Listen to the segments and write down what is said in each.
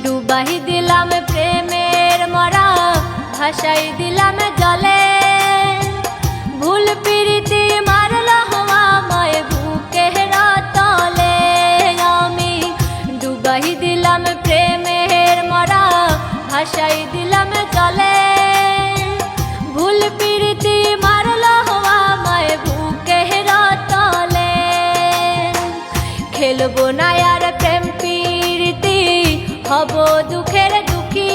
ডুবাই দিলাম প্রেমের মরা, ভাসাই দিলাম জলে। ভুল প্রীতি মারল আমায় বুকের তলে। আমি ডুবাই দিলাম প্রেমের মরা, ভাসাই দিলাম জলে। ভুল প্রীতি মারল আমায় বুকের তলে। খেলবো না আর প্রেম প্রীতি, হব দুঃখের দুঃখী।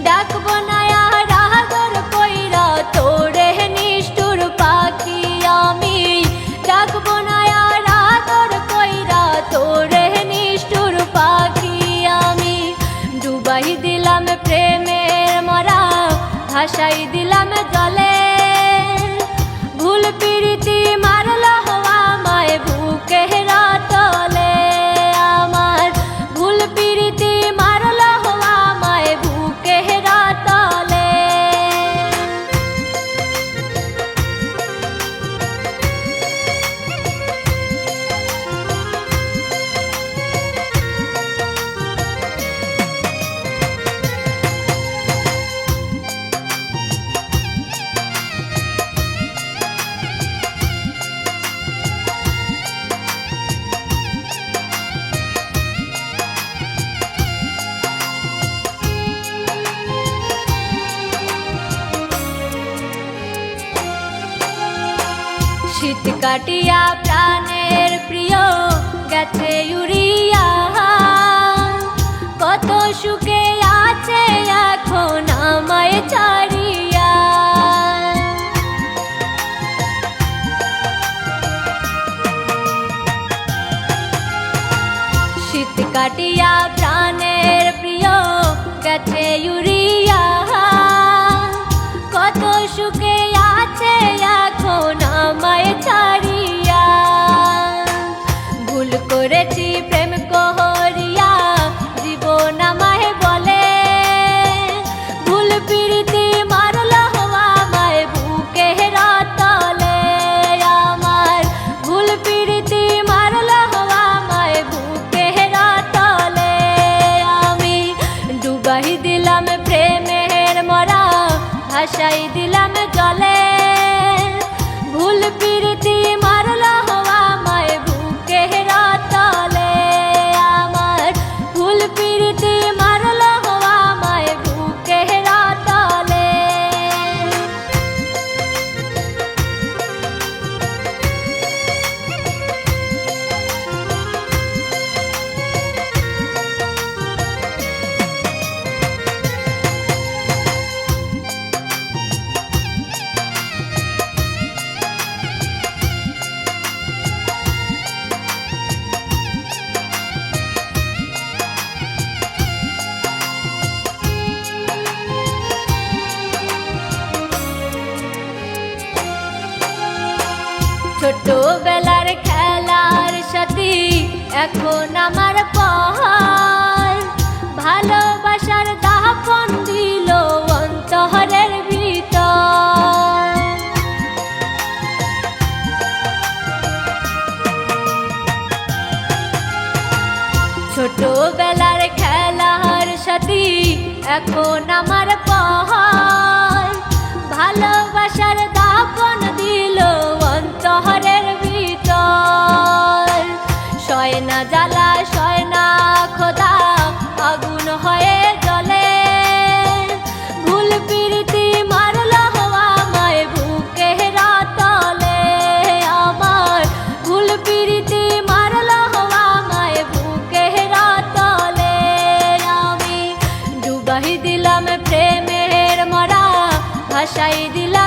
ডাকবো না আর আদর কইরা তোরে নিষ্ঠুর পাখি। আমি ডাকবো না আর আদর কইরা তোরে নিষ্ঠুর পাখি। আমি ডুবাই দিলাম প্রেমের মরা, ভাসাই দিলাম জলে। ভুল প্রীতি মারল আমায় বুকের তলে। আমার ভুল প্রীতি মারল আমায় বুকের তলে। শীত কাটিয়া প্রাণের প্রিয় গেছে উড়িয়া। কত সুখে আছে এখন আমায় ছাড়িয়া। শীত কাটিয়া প্রাণের প্রিয় গেছে উড়িয়া। কত সুখে আছে এখন আমায় ছাড়িয়া। ভুল করেছি প্রেম করিয়া, জীবন আমায় বলে। ভুল প্রীতি মারল আমায় বুকের তলে। আমার ভুল প্রীতি মারল আমায় বুকের তলে। আমি ডুবাই দিলাম প্রেমের মরা, ভাসাই দিলাম জলে। ভুল প্রীতি মারল আমায় বুকের তলে। আমার ভুল প্রীতি মারল আমায় বুকের তলে। ছোটবেলার খেলার সাথী এখন আমার পর। ভালোবাসার দাপন দিল অন্তরের ভিতর। ছোটবেলার খেলার সাথী এখন আমার পর। ভালোবাসার দাপন দিল অন্তরের ভিতর। সয় না জ্বালা সয় না খোদা, আগুন হয়ে জ্বলে। ভুল প্রীতি মারল আমায় বুকের তলে। আমার ভুল প্রীতি মারল আমায় বুকের তলে। আমি ডুবাই দিলাম প্রেমের মরা, ভাসাই দিলাম